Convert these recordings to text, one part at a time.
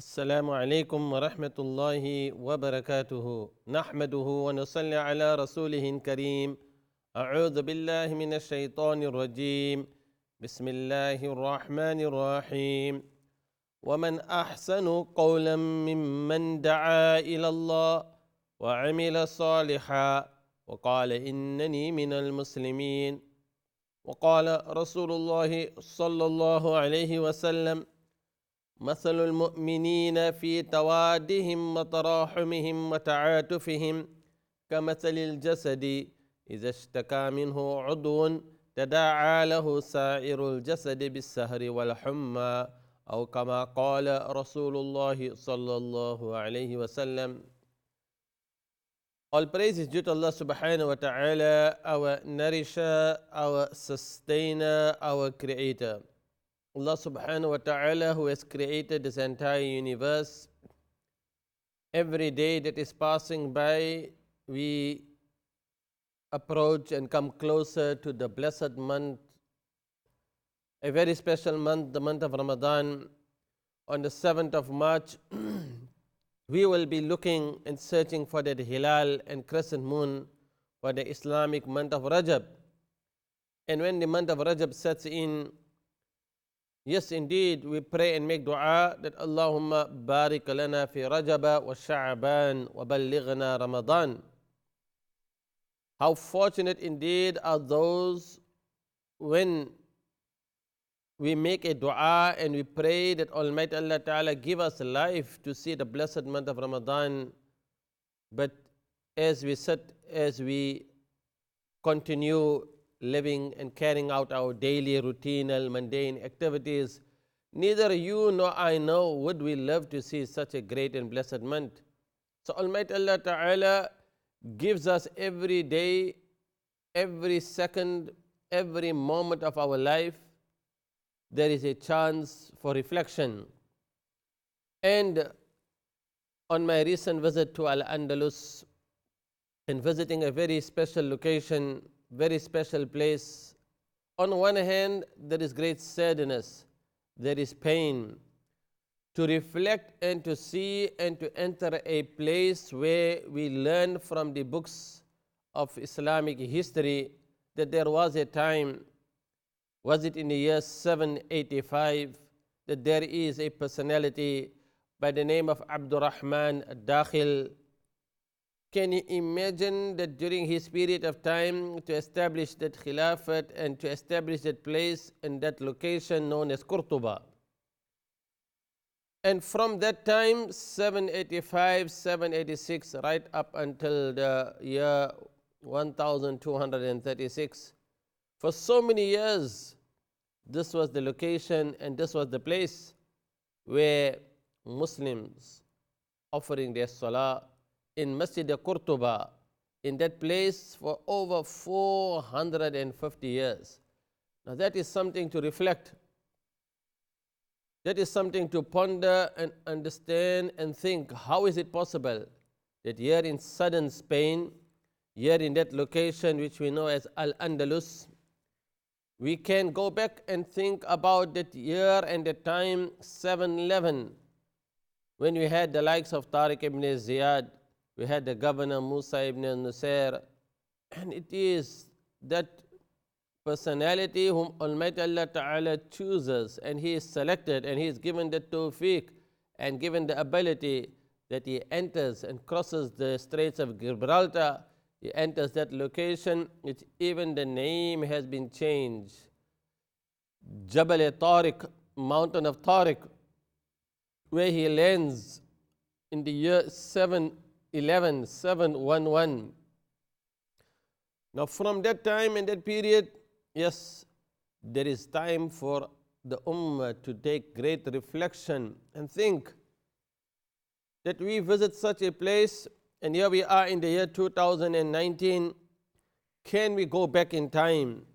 السلام عليكم ورحمة الله وبركاته نحمده ونصلي على رسوله الكريم أعوذ بالله من الشيطان الرجيم بسم الله الرحمن الرحيم ومن أحسن قولا ممن دعا إلى الله وعمل صالحا وقال إنني من المسلمين وقال رسول الله صلى الله عليه وسلم مثل المؤمنين في توادهم وتراحمهم وتعاطفهم كمثل الجسد إذا اشتكى منه عضو تداعى له سائر الجسد بالسهر والحمى أو كما قال رسول الله صلى الله عليه وسلم. All praise is due to Allah subhanahu wa ta'ala, our nourisher, our sustainer, our creator. Allah subhanahu wa ta'ala, who has created this entire universe. Every day that is passing by, we approach and come closer to the blessed month, a very special month, the month of Ramadan. On the 7th of March, we will be looking and searching for that hilal and crescent moon for the Islamic month of Rajab. And when the month of Rajab sets in, yes, indeed, we pray and make dua that Allahumma barik lana fi Rajaba wa Sha'ban wa ballighna Ramadan. How fortunate indeed are those when we make a dua and we pray that Almighty Allah Ta'ala give us life to see the blessed month of Ramadan. But as we continue living and carrying out our daily routinal mundane activities, neither you nor I know would we love to see such a great and blessed month. So Almighty Allah Ta'ala gives us every day, every second, every moment of our life, there is a chance for reflection. And on my recent visit to Al-Andalus and visiting a very special location, very special place, on one hand there is great sadness, there is pain, to reflect and to see and to enter a place where we learn from the books of Islamic history that there was a time, was it in the year 785, that there is a personality by the name of Abdurrahman Dakhil. Can you imagine that during his period of time to establish that Khilafat and to establish that place and that location known as Qurtuba? And from that time, 785, 786, right up until the year 1236, for so many years, this was the location and this was the place where Muslims offering their salah in Masjid al-Qurtuba, in that place for over 450 years. Now that is something to reflect. That is something to ponder and understand and think, how is it possible that here in southern Spain, here in that location which we know as Al-Andalus, we can go back and think about that year and the time 711, when we had the likes of Tariq ibn Ziyad, we had the governor Musa ibn Nusayr, and it is that personality whom Almighty Allah Ta'ala chooses, and he is selected and he is given the tawfiq and given the ability that he enters and crosses the Straits of Gibraltar. He enters that location, which even the name has been changed. Jabal-e-Tariq, mountain of Tariq, where he lands in the year 711, 711. Now from that time and that period, yes, there is time for the Ummah to take great reflection and think that we visit such a place, and here we are in the year 2019. Can we go back in time?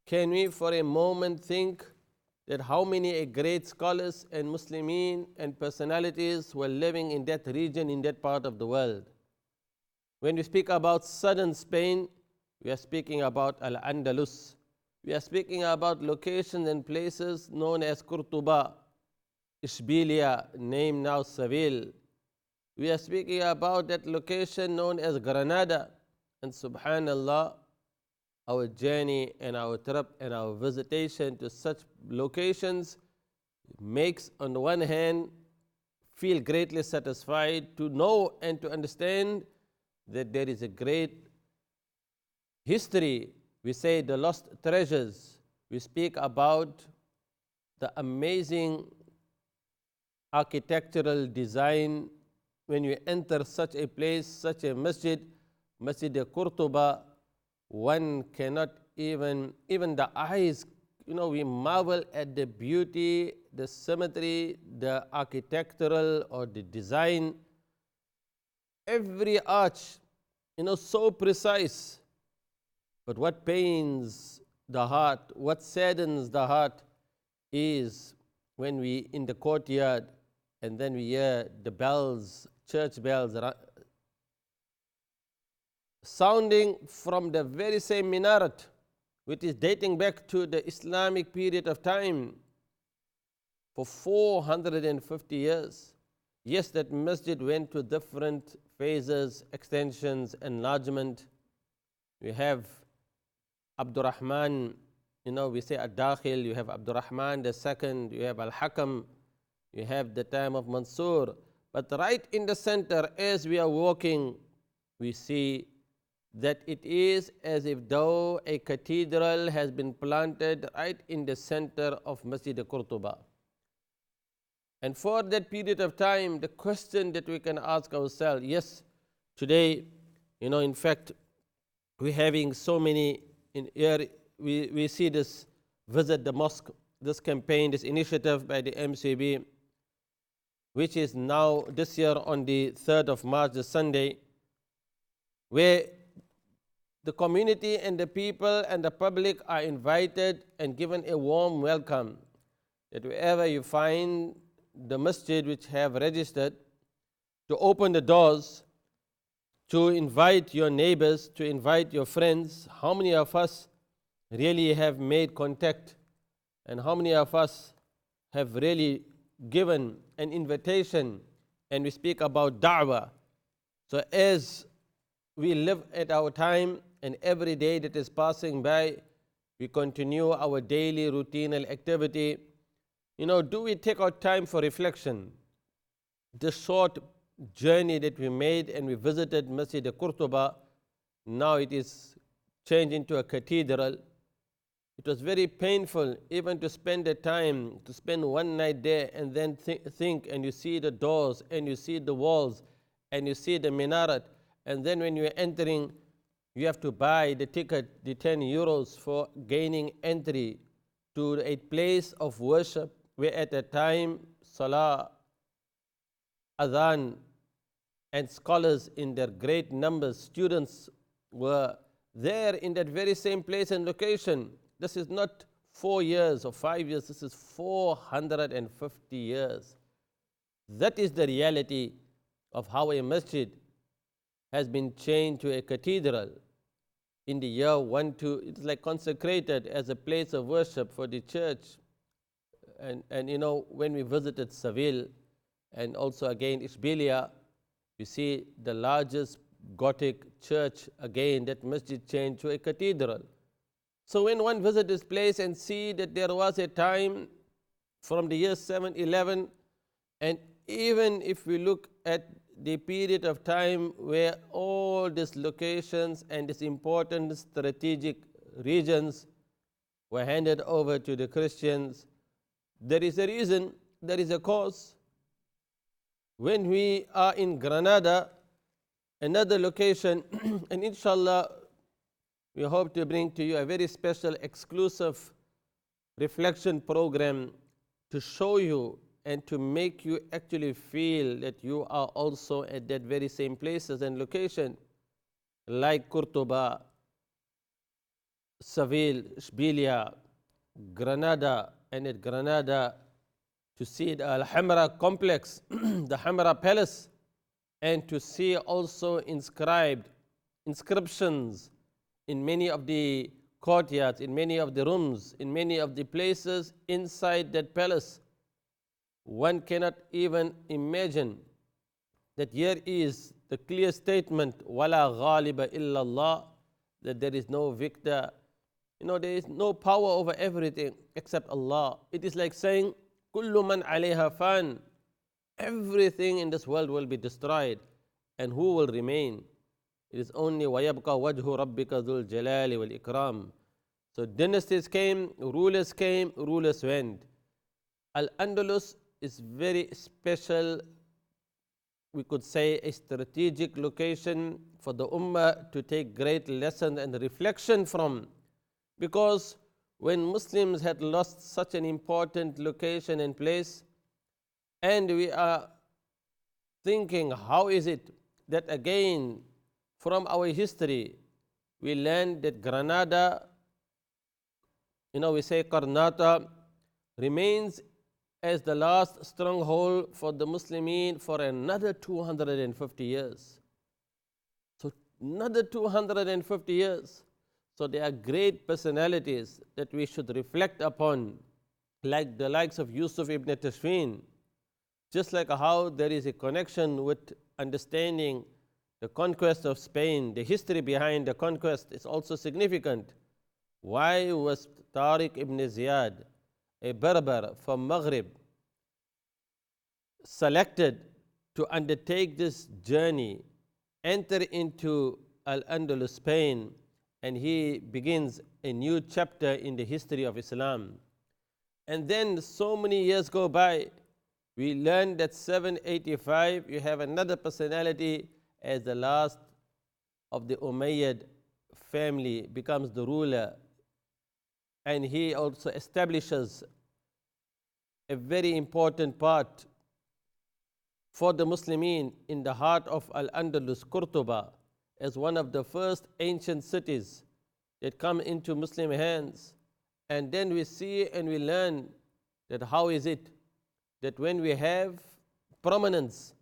Can we for a moment think that how many great scholars and Muslimin and personalities were living in that region, in that part of the world? When we speak about southern Spain, we are speaking about Al-Andalus. We are speaking about locations and places known as Qurtuba. Ishbilia, named now Seville. We are speaking about that location known as Granada. And subhanallah, our journey and our trip and our visitation to such locations makes, on the one hand, feel greatly satisfied to know and to understand that there is a great history. We say the lost treasures. We speak about the amazing architectural design when you enter such a place, such a masjid, Masjid al-Qurtuba. One cannot even the eyes, we marvel at the beauty, the symmetry, the architectural or the design. Every arch, so precise. But what pains the heart, what saddens the heart is when we in the courtyard and then we hear the bells, church bells, sounding from the very same minaret, which is dating back to the Islamic period of time for 450 years. Yes, that masjid went to different phases, extensions, enlargement. We have Abdurrahman, we say Ad-Dakhil, you have Abdurrahman the second, you have Al-Hakam, you have the time of Mansur. But right in the center, as we are walking, we see that it is as if though a cathedral has been planted right in the center of Masjid al-Qurtuba. And for that period of time, the question that we can ask ourselves, yes, today, in fact, we're having so many in here, we see this visit the mosque, this campaign, this initiative by the MCB, which is now this year on the 3rd of March, the Sunday, where the community and the people and the public are invited and given a warm welcome. That wherever you find the masjid which have registered, to open the doors, to invite your neighbors, to invite your friends. How many of us really have made contact, and how many of us have really given an invitation? And we speak about da'wah. So as we live at our time, and every day that is passing by, we continue our daily routinal activity. Do we take our time for reflection? The short journey that we made and we visited Masjid al-Qurtuba, now it is changed into a cathedral. It was very painful even to spend the time, to spend one night there and then think, and you see the doors and you see the walls and you see the minaret, and then when you're entering, you have to buy the ticket, the 10 euros for gaining entry to a place of worship where at the time Salah, Adhan, and scholars in their great numbers, students were there in that very same place and location. This is not 4 years or 5 years, this is 450 years. That is the reality of how a masjid has been changed to a cathedral. In the year 1 to, it's like consecrated as a place of worship for the church. And when we visited Seville and also again Ishbilia, you see the largest Gothic church, again that masjid changed to a cathedral. So when one visits this place and see that there was a time from the year 711, and even if we look at the period of time where all these locations and these important strategic regions were handed over to the Christians, there is a reason, there is a cause. When we are in Granada, another location, and inshallah, we hope to bring to you a very special, exclusive reflection program to show you and to make you actually feel that you are also at that very same places and location, like Qurtuba, Seville, Ishbilia, Granada, and at Granada, to see the Al-Hamra complex, the Hamra palace, and to see also inscriptions in many of the courtyards, in many of the rooms, in many of the places inside that palace, one cannot even imagine that here is the clear statement, wala ghaliba illallah, that there is no victor. There is no power over everything except Allah. It is like saying, kullu man alayha fan, everything in this world will be destroyed, and who will remain? It is only وَيَبْقَى وَجْهُ رَبِّكَ ذُو الْجَلَالِ وَالْإِكْرَامِ. So dynasties came, rulers went. Al-Andalus is very special, we could say a strategic location for the Ummah to take great lesson and reflection from. Because when Muslims had lost such an important location and place, and we are thinking, how is it that again from our history we learn that Granada, we say Karnata, remains as the last stronghold for the Muslimin for another 250 years. So another 250 years. So there are great personalities that we should reflect upon, like the likes of Yusuf ibn Tashfin. Just like how there is a connection with understanding the conquest of Spain, the history behind the conquest is also significant. Why was Tariq ibn Ziyad, a Berber from Maghrib, selected to undertake this journey, enter into Al-Andalus, Spain, and he begins a new chapter in the history of Islam? And then so many years go by, we learn that 785, you have another personality as the last of the Umayyad family becomes the ruler, and he also establishes a very important part for the Muslimin in the heart of Al-Andalus, Qurtuba, as one of the first ancient cities that come into Muslim hands. And then we see and we learn that how is it that when we have prominence,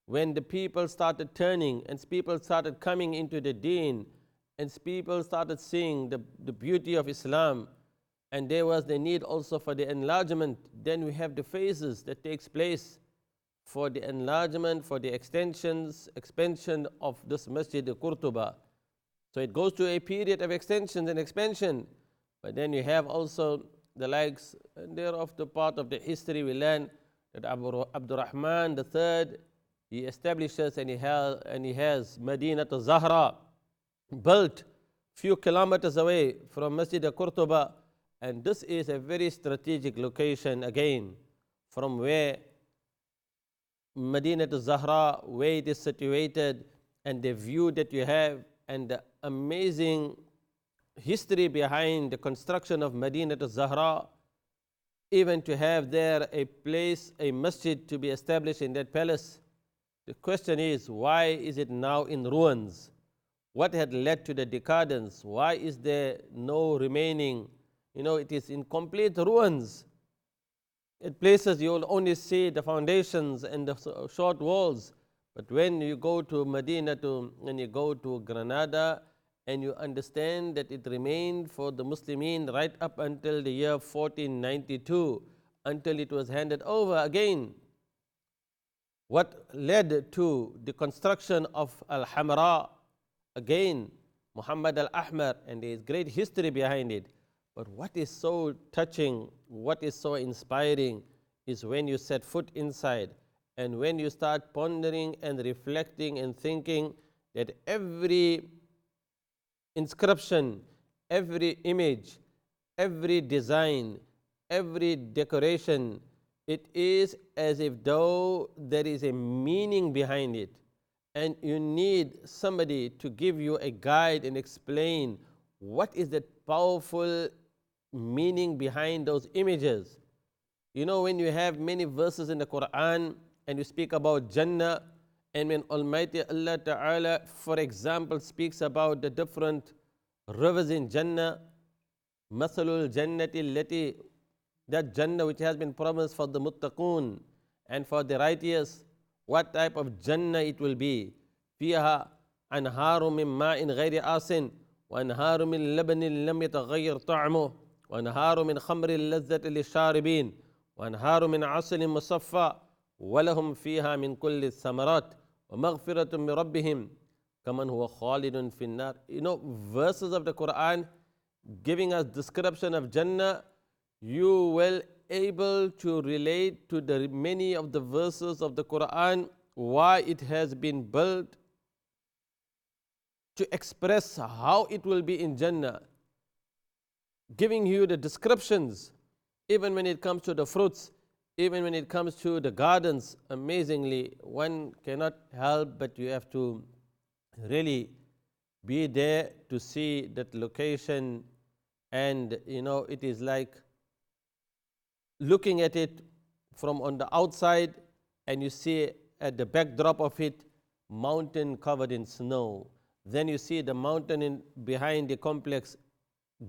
when the people started turning and people started coming into the deen and people started seeing the beauty of Islam, and there was the need also for the enlargement, then we have the phases that takes place for the enlargement, for the expansion of this Masjid Qurtuba. So it goes to a period of extension and expansion. But then you have also the likes, and thereof the part of the history we learn that Abdurrahman III, he establishes and he has Madinat al-Zahra built few kilometers away from Masjid Qurtuba. And this is a very strategic location again, from where Madinat al-Zahra, where it is situated, and the view that you have, and the amazing history behind the construction of Madinat al-Zahra, even to have there a place, a masjid to be established in that palace. The question is, why is it now in ruins? What had led to the decadence? Why is there no remaining? It is in complete ruins. At places you will only see the foundations and the short walls. But when you go to Medina, when you go to Granada, and you understand that it remained for the Muslimin right up until the year 1492, until it was handed over again. What led to the construction of Al-Hamra? Again, Muhammad Al-Ahmar, and there is great history behind it. But what is so touching, what is so inspiring is when you set foot inside and when you start pondering and reflecting and thinking that every inscription, every image, every design, every decoration, it is as if though there is a meaning behind it, and you need somebody to give you a guide and explain what is that powerful meaning behind those images. When you have many verses in the Quran and you speak about Jannah, and when Almighty Allah Ta'ala, for example, speaks about the different rivers in Jannah, Masalul Jannati Lati, that Jannah which has been promised for the Muttaqun and for the righteous, what type of Jannah it will be. Fiha anharu min ma'in ghayri asin, wa anharu min labanin lam yataghayyar ta'muh, wa anharu min khamrin lazzati lisharibin, وأنهار من عسل مصفى ولهم فيها من كل الثمرات ومغفرة من ربهم كمن هو خالد في النار. Verses of the Quran giving us description of Jannah, you will able to relate to the many of the verses of the Quran, why it has been built to express how it will be in Jannah, giving you the descriptions, even when it comes to the fruits, even when it comes to the gardens. Amazingly, one cannot help but you have to really be there to see that location. And it is like looking at it from on the outside, and you see at the backdrop of it mountain covered in snow. Then you see the mountain behind the complex,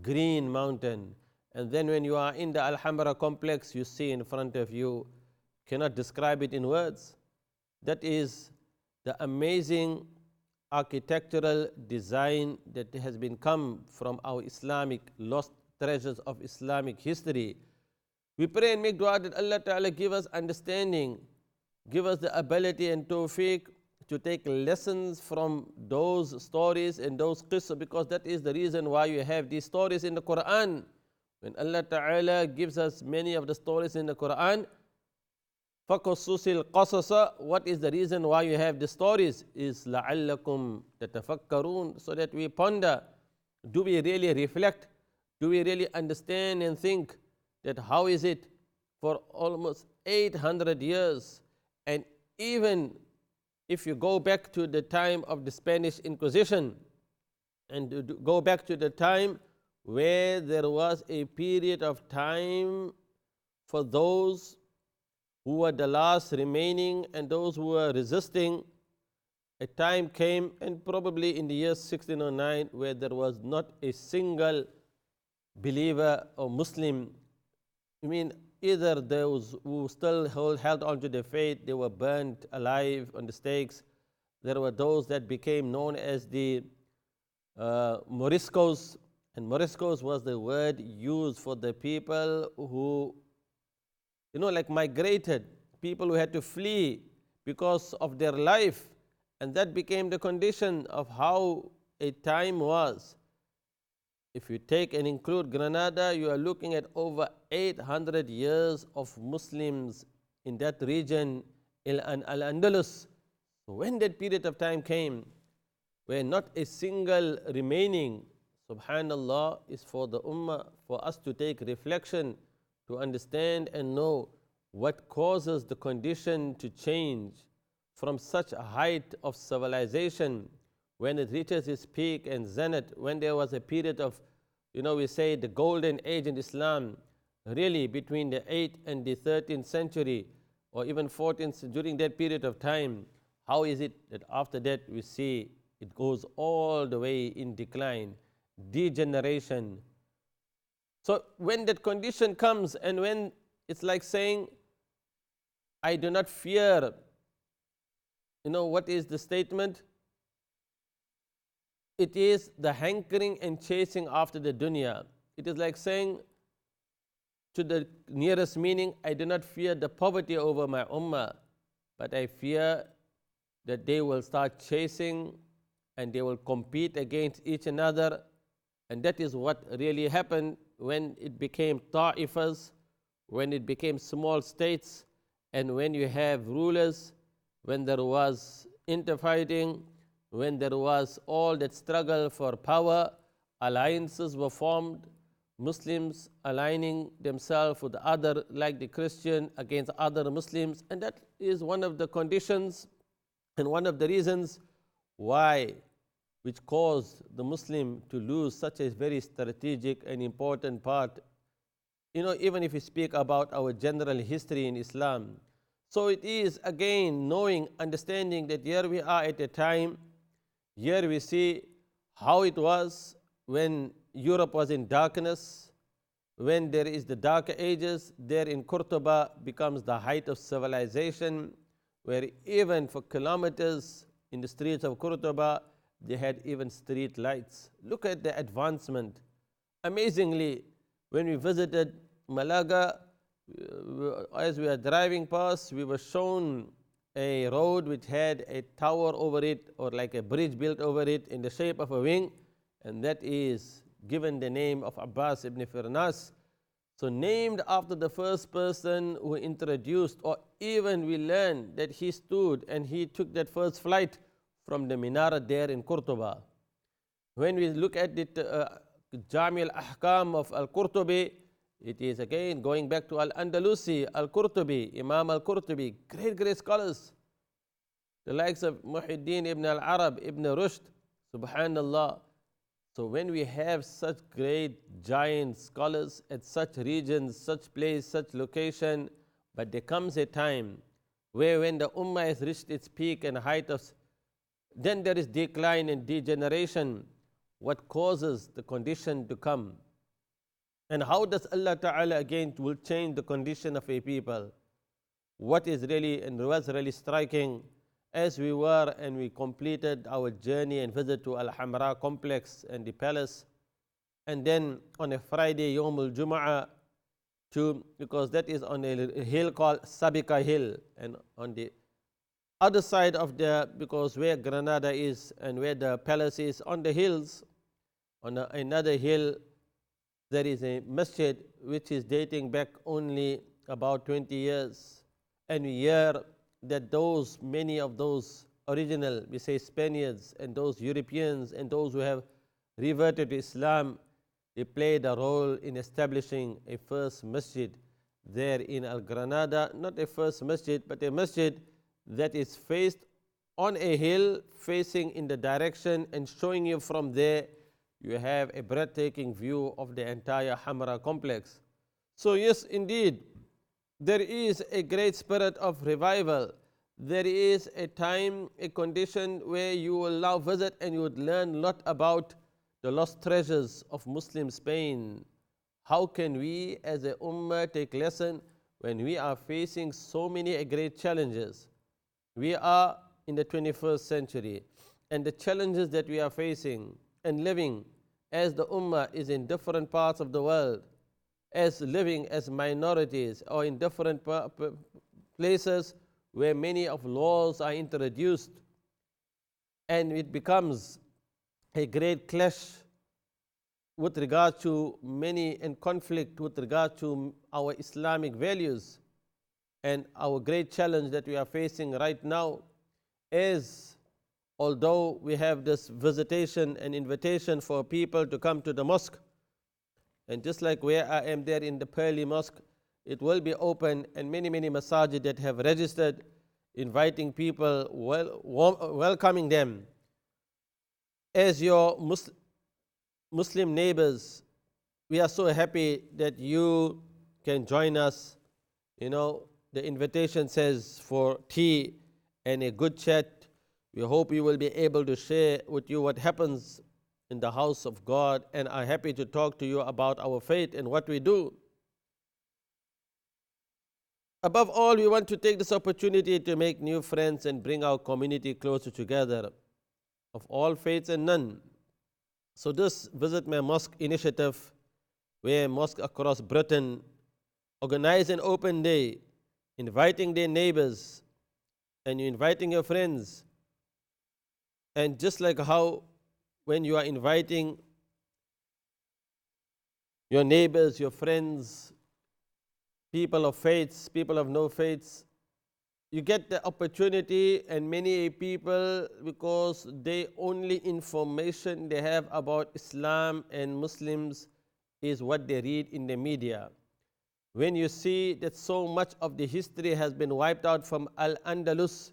green mountain. And then when you are in the Alhambra complex, you see in front of you, cannot describe it in words. That is the amazing architectural design that has been come from our Islamic lost treasures of Islamic history. We pray and make dua that Allah Ta'ala give us understanding, give us the ability and tawfiq to take lessons from those stories and those qissa, because that is the reason why you have these stories in the Quran. When Allah Ta'ala gives us many of the stories in the Quran, فَقَصُّصِ الْقَصَصَ, what is the reason why you have the stories? Is لَعَلَّكُمْ تَتَفَكَّرُونَ, so that we ponder, do we really reflect, do we really understand and think that how is it for almost 800 years, and even if you go back to the time of the Spanish Inquisition and go back to the time where there was a period of time for those who were the last remaining and those who were resisting, a time came, and probably in the year 1609, where there was not a single believer or Muslim. Either those who still held on to the faith, they were burnt alive on the stakes. There were those that became known as the Moriscos, and Moriscos was the word used for the people who, like migrated, people who had to flee because of their life, and that became the condition of how a time was. If you take and include Granada, you are looking at over 800 years of Muslims in that region, Al-Andalus. When that period of time came, where not a single remaining, subhanallah, is for the ummah, for us to take reflection, to understand and know what causes the condition to change from such a height of civilization, when it reaches its peak and zenith, when there was a period of, we say the golden age in Islam, really between the 8th and the 13th century, or even 14th, during that period of time, how is it that after that we see it goes all the way in decline, degeneration? So when that condition comes, and when it's like saying, I do not fear, what is the statement? It is the hankering and chasing after the dunya. It is like saying, to the nearest meaning, I do not fear the poverty over my ummah, but I fear that they will start chasing and they will compete against each another. And that is what really happened when it became ta'ifas, when it became small states, and when you have rulers, when there was interfighting, when there was all that struggle for power, alliances were formed, Muslims aligning themselves with other, like the Christian, against other Muslims. And that is one of the conditions and one of the reasons why, which caused the Muslim to lose such a very strategic and important part, even if we speak about our general history in Islam. So it is again knowing, understanding that here we are at a time, here we see how it was when Europe was in darkness, when there is the dark ages. There in Cordoba becomes the height of civilization, where even for kilometers in the streets of Cordoba, they had even street lights. Look at the advancement. Amazingly, when we visited Malaga, As we are driving past, we were shown a road which had a tower over it, or like a bridge built over it in the shape of a wing, and that is given the name of Abbas ibn Firnas. So named after the first person who introduced, or even we learn that he stood and he took that first flight from the minaret there in Qurtuba. When we look at the Jami al-Ahkam of Al-Qurtubi, it is again going back to Al-Andalusi, Al-Qurtubi, Imam Al-Qurtubi, great scholars, the likes of Muhyiddin ibn al-Arab, ibn Rushd, subhanallah. So when we have such great giant scholars at such regions, such place, such location, but there comes a time where when the ummah has reached its peak and height of, then there is decline and degeneration. What causes the condition to come? And how does Allah Ta'ala again will change the condition of a people? What is really and was really striking, as we were and we completed our journey and visit to Al-Hamra complex and the palace, and then on a Friday, Yawmul Jum'ah, because that is on a hill called Sabika Hill, and on the other side of the, because where Granada is and where the palace is, on the hills, on another hill, there is a masjid which is dating back only about 20 years. And we hear that many of those original, we say Spaniards and those Europeans and those who have reverted to Islam, they played a role in establishing a first masjid there in Al-Granada. Not a first masjid, but a masjid that is faced on a hill, facing in the direction and showing you from there. You have a breathtaking view of the entire Hamra complex. So yes, indeed, there is a great spirit of revival. There is a time, a condition where you will now visit and you would learn a lot about the lost treasures of Muslim Spain. How can we as a ummah take lesson when we are facing so many great challenges? We are in the 21st century, and the challenges that we are facing and living as the ummah is in different parts of the world, as living as minorities or in different places where many of laws are introduced, and it becomes a great clash with regard to many and conflict with regard to our Islamic values. And our great challenge that we are facing right now is, although we have this visitation and invitation for people to come to the mosque, and just like where I am there in the Pearly Mosque, it will be open, and many masajid that have registered, inviting people, welcoming them as your Muslim neighbors. We are so happy that you can join us. You know, the invitation says for tea and a good chat. We hope you will be able to share with you what happens in the house of God, and are happy to talk to you about our faith and what we do. Above all, we want to take this opportunity to make new friends and bring our community closer together, of all faiths and none. So this Visit My Mosque initiative, where mosques across Britain organize an open day, inviting their neighbors and you're inviting your friends. And just like how when you are inviting your neighbors, your friends, people of faiths, people of no faiths, you get the opportunity, and many people, because the only information they have about Islam and Muslims is what they read in the media. When you see that so much of the history has been wiped out from Al-Andalus,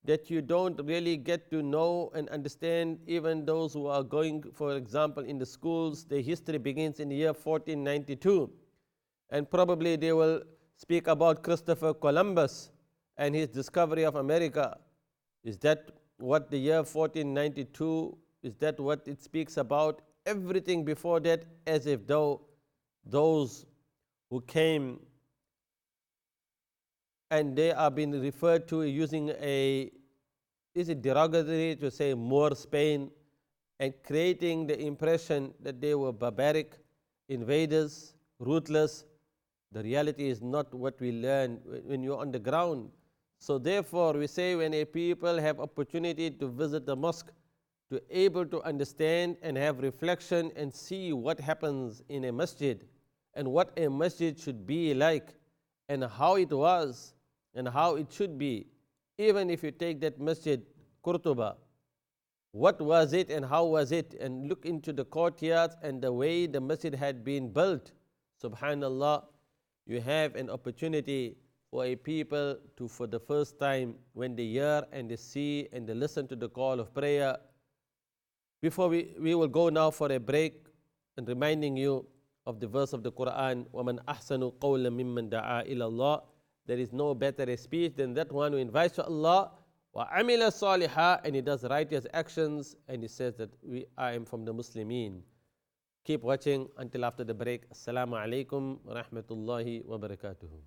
that you don't really get to know and understand, even those who are going, for example, in the schools, the history begins in the year 1492. And probably they will speak about Christopher Columbus and his discovery of America. Is that what the year 1492, is that what it speaks about? Everything before that, as if though those who came, and they are being referred to using is it derogatory to say Moor Spain, and creating the impression that they were barbaric invaders, ruthless. The reality is not what we learn when you're on the ground. So therefore, we say when a people have opportunity to visit the mosque, to able to understand and have reflection and see what happens in a masjid and what a masjid should be like and how it was and how it should be. Even if you take that masjid, Qurtuba, what was it and how was it, and look into the courtyards and the way the masjid had been built. Subhanallah, you have an opportunity for a people to, for the first time, when they hear and they see and they listen to the call of prayer. Before we will go now for a break, and reminding you of the verse of the Quran, وَمَنْ أَحْسَنُ قَوْلًا مِمَّنْ دَعَا إِلَى اللَّهِ. There is no better a speech than that one who invites to Allah, وَعَمِلَ صَالِحًا, and he does righteous actions, and he says that I am from the Muslimin. Keep watching until after the break. Assalamu alaikum wa rahmatullahi wa barakatuhu.